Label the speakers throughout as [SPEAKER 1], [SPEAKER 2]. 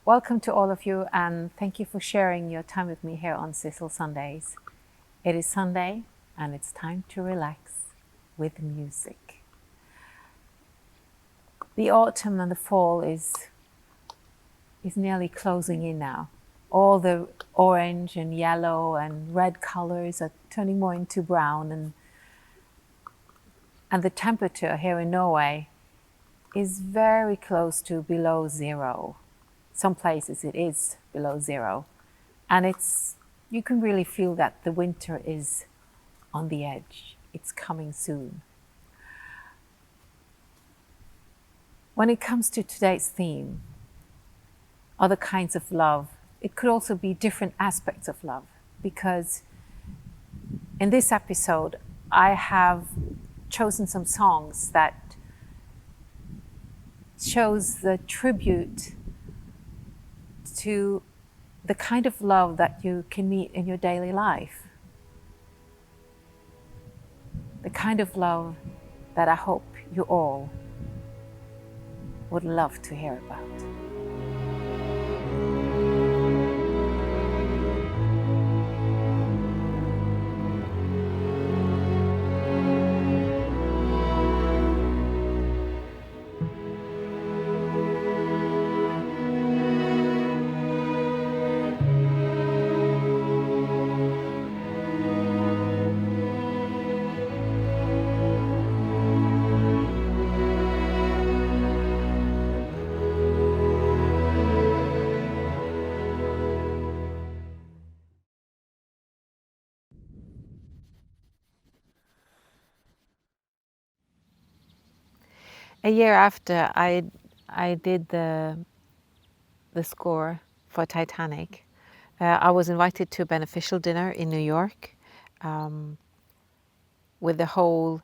[SPEAKER 1] Welcome to all of you, and thank you for sharing your time with me here on Sissel Sundays. It is Sunday, and it's time to relax with music. The autumn and the fall is nearly closing in now. All the orange and yellow and red colors are turning more into brown, and the temperature here in Norway is very close to below zero. Some places it is below zero, and you can really feel that the winter is on the edge. It's coming soon. When it comes to today's theme, other kinds of love, it could also be different aspects of love, because in this episode I have chosen some songs that shows the tribute to the kind of love that you can meet in your daily life. The kind of love that I hope you all would love to hear about. A year after I did the score for Titanic, I was invited to a beneficial dinner in New York with the whole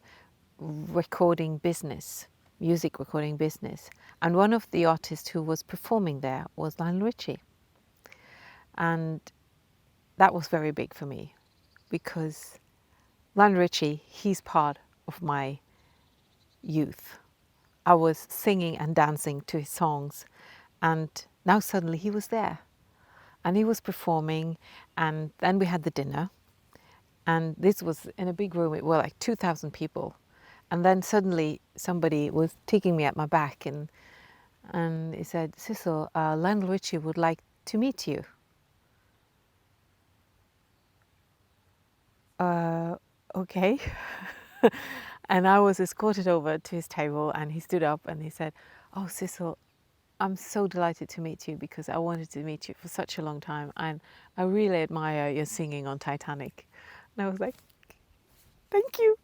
[SPEAKER 1] recording business, music recording business. And one of the artists who was performing there was Lionel Richie. And that was very big for me, because Lionel Richie, he's part of my youth. I was singing and dancing to his songs, and now suddenly he was there and he was performing, and then we had the dinner, and this was in a big room. It were like 2,000 people, and then suddenly somebody was taking me at my back and he said, "Sissel, Lionel Richie would like to meet you." Okay. And I was escorted over to his table, and he stood up and he said, "Oh, Sissel, I'm so delighted to meet you, because I wanted to meet you for such a long time, and I really admire your singing on Titanic." And I was like, "Thank you."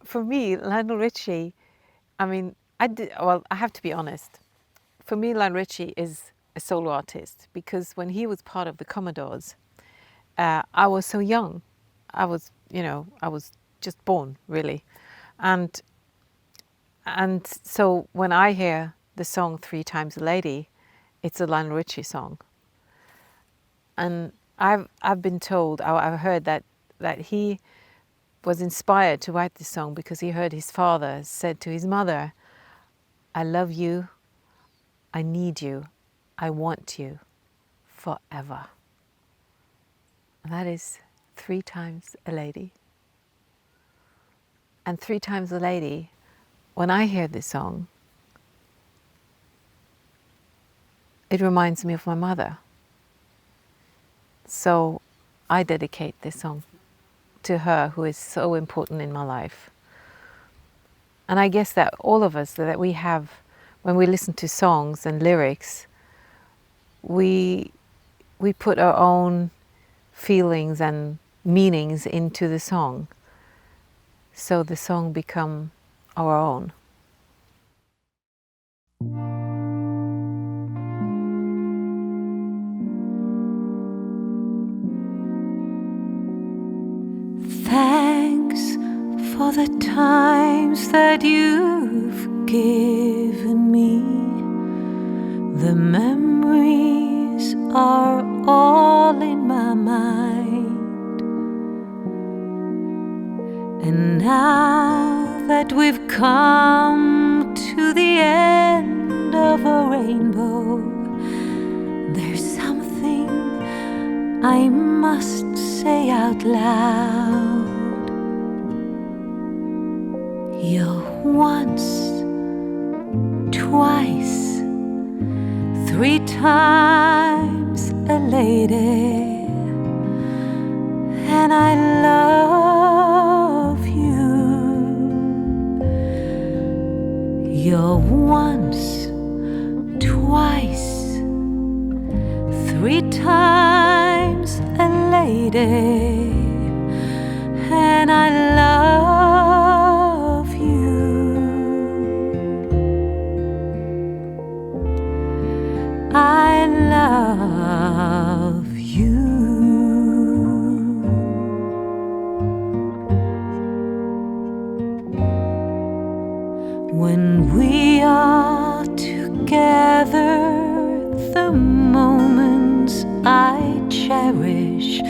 [SPEAKER 1] For me, Lionel Richie, I have to be honest. For me, Lionel Richie is a solo artist, because when he was part of the Commodores, I was so young. I was just born, really. And so when I hear the song "Three Times a Lady," it's a Lionel Richie song. And I've been told, I've heard that he was inspired to write this song because he heard his father said to his mother, "I love you, I need you, I want you forever." And that is "Three Times a Lady." And "Three Times a Lady," when I hear this song, it reminds me of my mother. So I dedicate this song to her, who is so important in my life. And I guess that all of us, that we have, when we listen to songs and lyrics, we put our own feelings and meanings into the song, so the song become our own.
[SPEAKER 2] Thanks for the times that you've given me. The memories are all in my mind. And now that we've come to the end of a rainbow, there's something I must say out loud. You're once, twice, 3 times a lady, and I love you. You're once, twice, 3 times a lady, and I love you. I love you. When we are together, the moments I cherish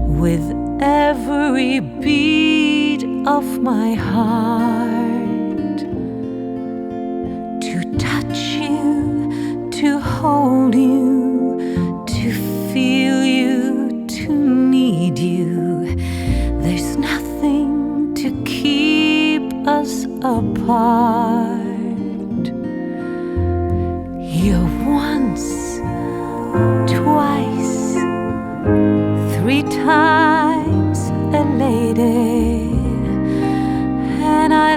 [SPEAKER 2] with every beat of my heart. To touch you, to hold you, to feel you, to need you. There's nothing to keep us apart. You're once, twice, 3 times a lady, and I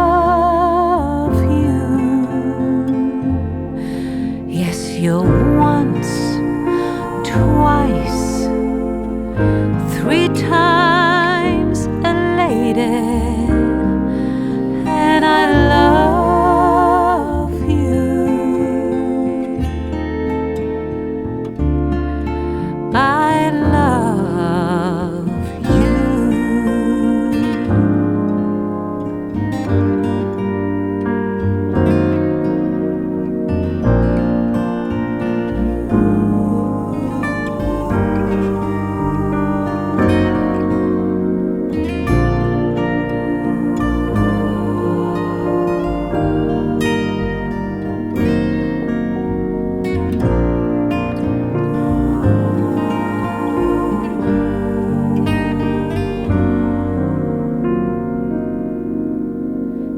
[SPEAKER 2] love you. Yes, you're once, twice, 3 times a lady, and I love you. I love you.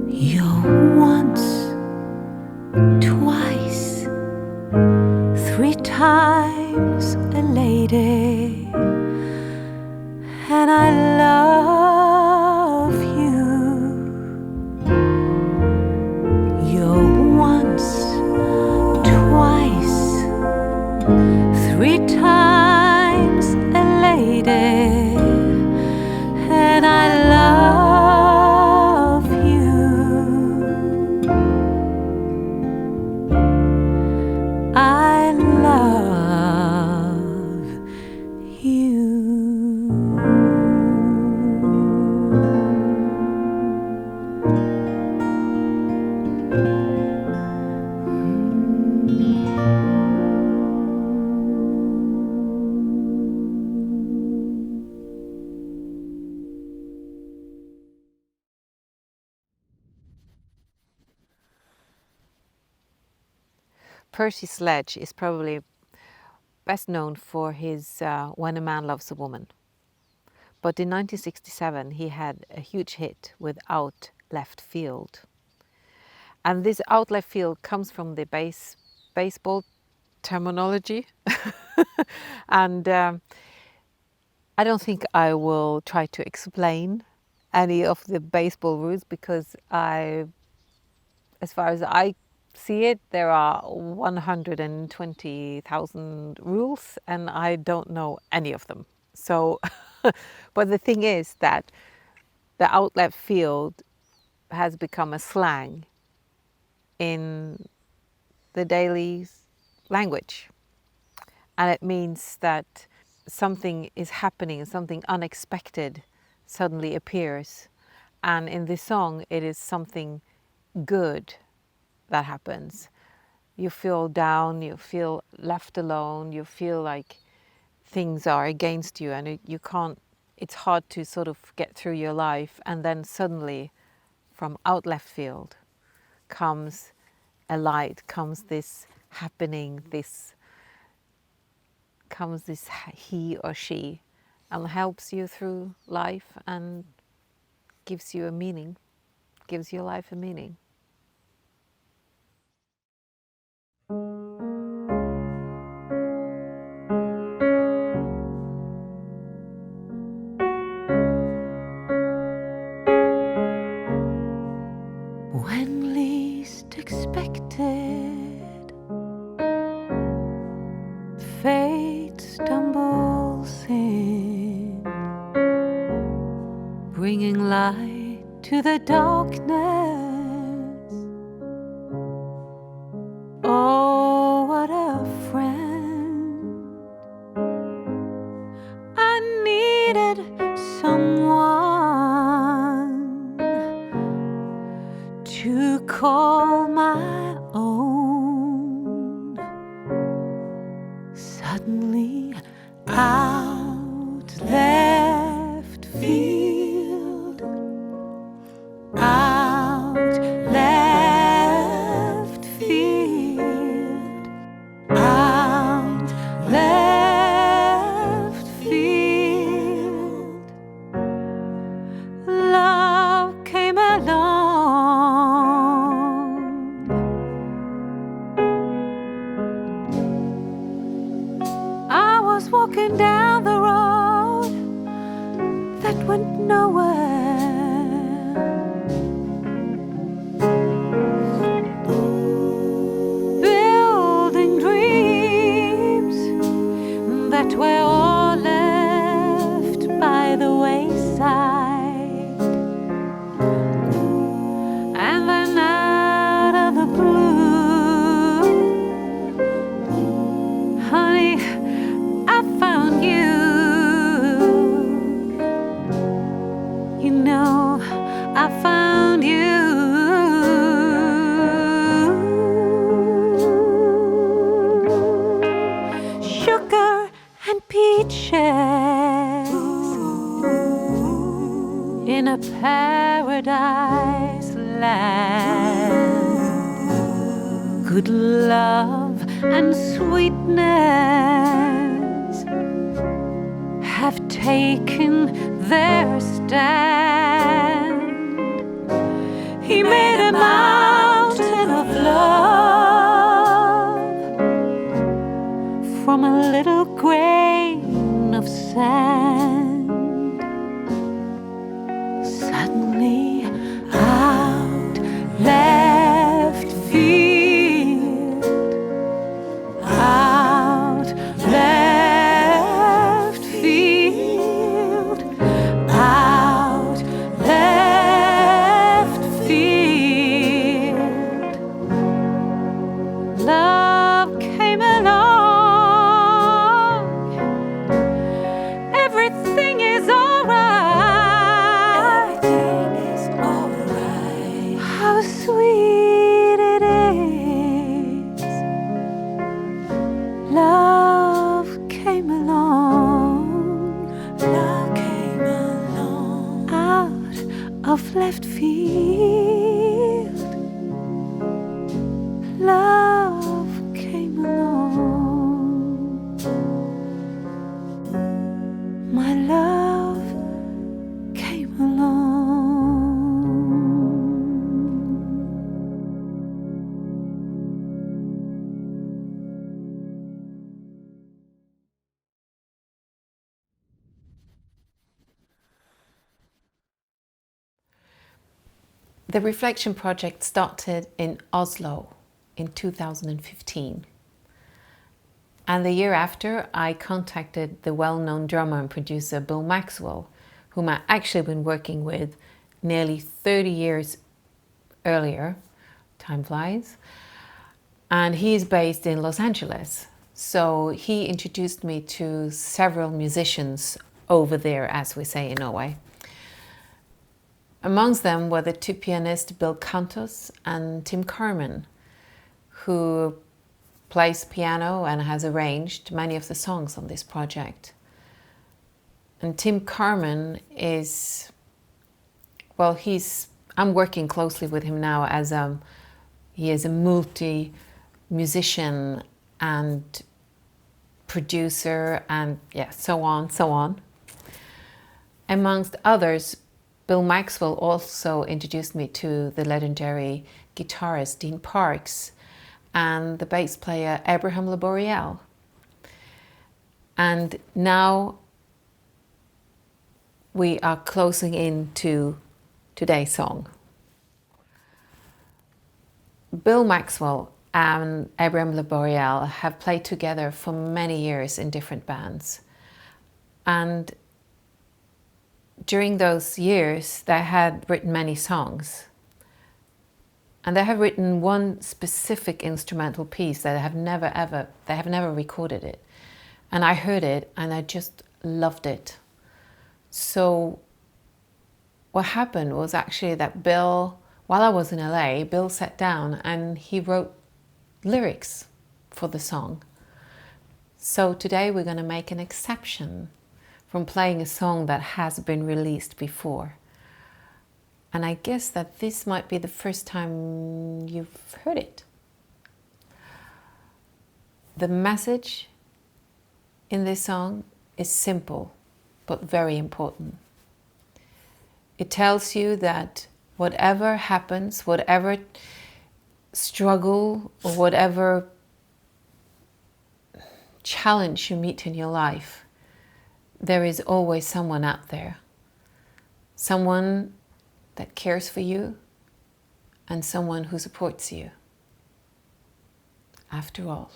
[SPEAKER 2] You're once, twice, 3 times a lady, and I love you. You're once, twice, 3 times a lady, and I love you. I love you.
[SPEAKER 1] Percy Sledge is probably best known for his When a Man Loves a Woman. But in 1967 he had a huge hit with Out Left Field. And this out left field comes from the baseball terminology. And I don't think I will try to explain any of the baseball rules because as far as I see it, there are 120,000 rules and I don't know any of them. So, but the thing is that the out left field has become a slang in the daily language. And it means that something is happening, something unexpected suddenly appears. And in this song, it is something good that happens. You feel down, you feel left alone, you feel like things are against you and you can't, it's hard to sort of get through your life. And then suddenly, from out left field, comes a light, comes this happening, comes this he or she, and helps you through life and gives you a meaning, gives your life a meaning.
[SPEAKER 2] When least expected, fate stumbles in, bringing light to the darkness. Oh, what a friend. I needed someone to call my own. Suddenly, out left field, out left field, out left field, love came along. I was walking down the road that went nowhere. Building dreams that were all left by the wayside. And then out of the blue, honey, I found you. You know, I found you. Sugar and peaches in a paradise land. Good love and sweetness have taken their stand. He made a mountain of love from a little grain of sand. Suddenly, out left field, out left field, out left field, love came along. Everything is alright. Everything is alright. How sweet it is. Love came along. Love came along. Out of left field, love came along. My love came along.
[SPEAKER 1] The Reflection Project started in Oslo in 2015. And the year after, I contacted the well-known drummer and producer Bill Maxwell, whom I actually been working with nearly 30 years earlier. Time flies. And he's based in Los Angeles. So he introduced me to several musicians over there, as we say in Norway. Amongst them were the two pianists Bill Cantos and Tim Carmen, who plays piano and has arranged many of the songs on this project. And Tim Carmen is, well, I'm working closely with him now as a He is a multi-musician and producer and so on. Amongst others, Bill Maxwell also introduced me to the legendary guitarist Dean Parks and the bass player Abraham Laboriel. And now we are closing in to today's song. Bill Maxwell and Abraham Laboriel have played together for many years in different bands. And during those years, they had written many songs. And they have written one specific instrumental piece that they have never recorded it. And I heard it and I just loved it. So what happened was actually that Bill, while I was in LA, Bill sat down and he wrote lyrics for the song. So today we're going to make an exception from playing a song that has been released before. And I guess that this might be the first time you've heard it. The message in this song is simple, but very important. It tells you that whatever happens, whatever struggle or whatever challenge you meet in your life, there is always someone out there. Someone that cares for you and someone who supports you. After all.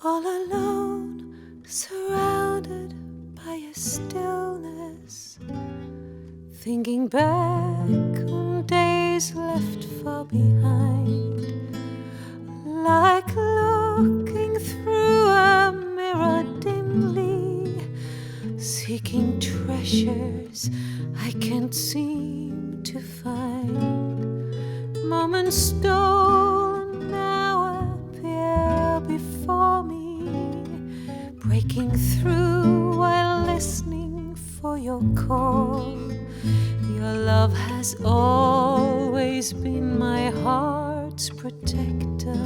[SPEAKER 2] All alone, surrounded by a stillness, thinking back on days left far behind, like looking through a mirror dimly, seeking treasures I can't seem to find. Moments stolen now appear before me, breaking through while listening for your call. Your love has always been my heart's protector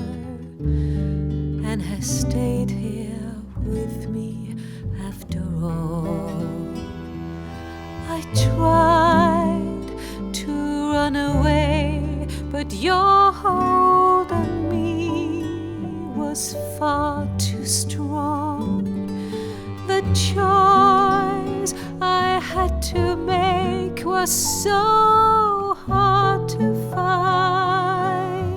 [SPEAKER 2] and has stayed here with me after all. I tried to run away, but your hold on me was far too strong. The choice I had to make was so hard to find.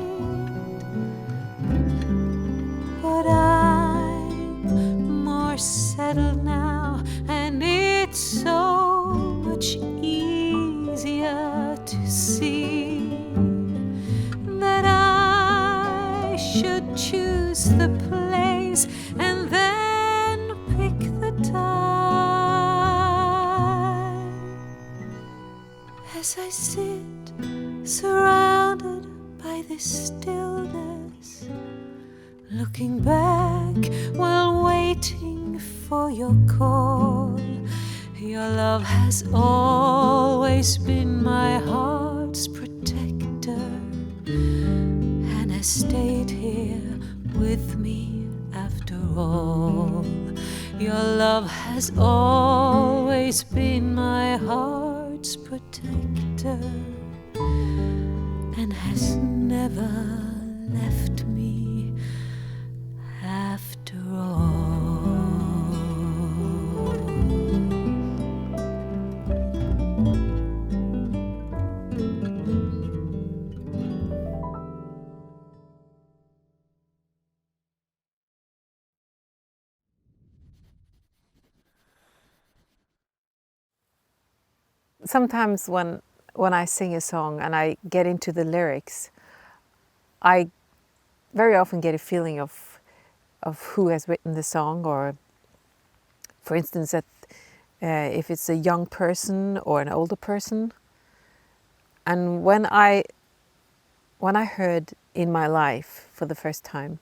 [SPEAKER 2] But I'm more settled now, and it's so much easier to see that I should choose the place and then pick the time. As I sit surrounded by this stillness, looking back while waiting for your call, your love has always been my heart's protector and has stayed here with me after all. Your love has always been my heart's protector and has never left me after all.
[SPEAKER 1] Sometimes when I sing a song and I get into the lyrics, I very often get a feeling of who has written the song, or for instance that if it's a young person or an older person. And when I heard "In My Life" for the first time,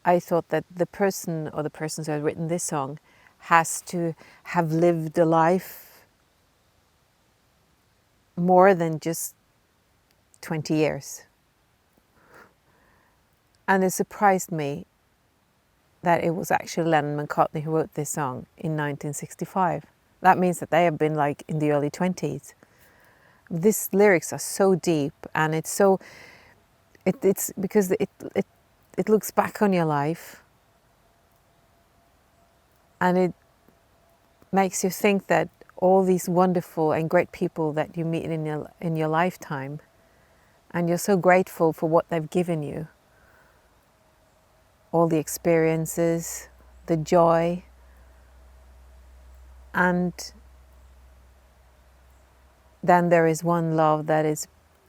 [SPEAKER 1] I thought that the person or the persons who had written this song has to have lived a life more than just 20 years. And it surprised me that it was actually Lennon and McCartney who wrote this song in 1965. That means that they have been like in the early 20s. These lyrics are so deep, and it's so, it's because it looks back on your life, and it makes you think that all these wonderful and great people that you meet in your lifetime, and you're so grateful for what they've given you, all the experiences, the joy, and then there is one love that is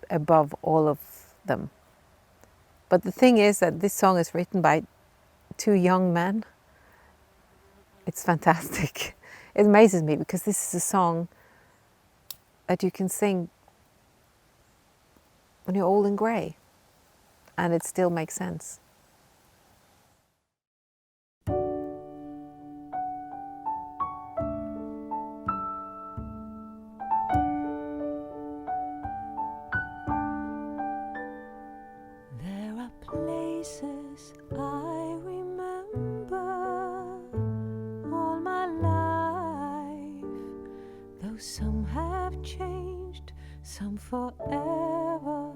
[SPEAKER 1] above all of them. But the thing is that this song is written by two young men. It's fantastic. It amazes me because this is a song that you can sing when you're old and grey, and it still makes sense.
[SPEAKER 2] There are places I remember all my life, though some have changed, some forever,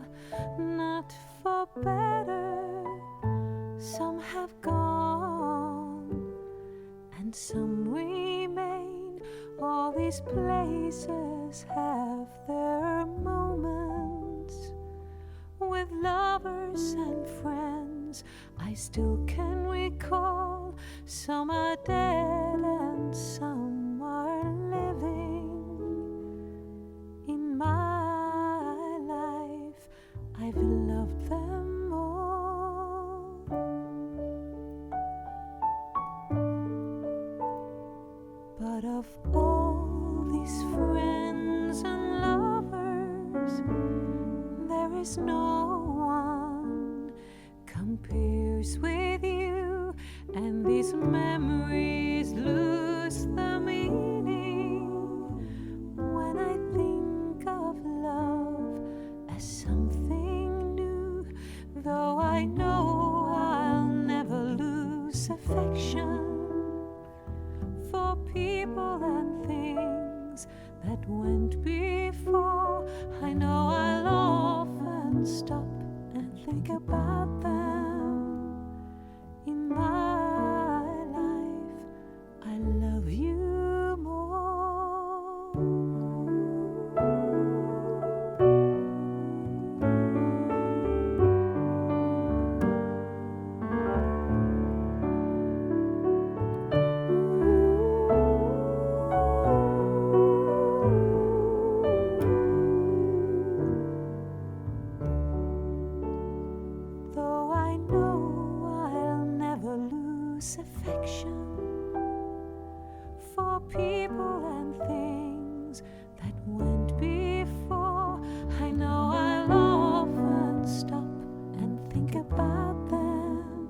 [SPEAKER 2] not for better. Some have gone and some remain. All these places have their moments. With lovers and friends, I still can recall. Some are dead and some are living. In my life, I've loved them all. But of all these friends and lovers, there is no one compares with you, and these memories lose the meaning when I think of love as something new. Though I know I'll never lose affection for people and things that went before, I know I'll often stop and think about them. In my life, I love you more. Though I know I'll never lose affection for people and things that went before, I know I'll often stop and think about them.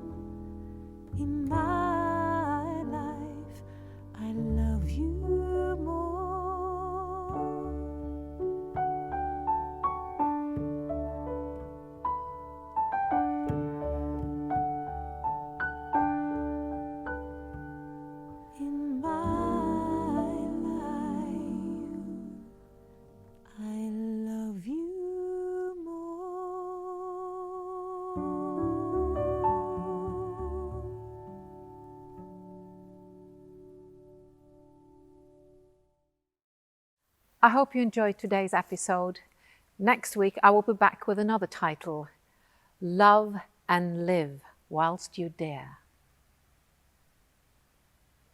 [SPEAKER 2] In my life, I love you more. In my life, I love you more.
[SPEAKER 1] I hope you enjoyed today's episode. Next week I will be back with another title, Love and Live Whilst You Dare.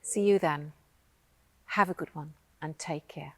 [SPEAKER 1] See you then. Have a good one and take care.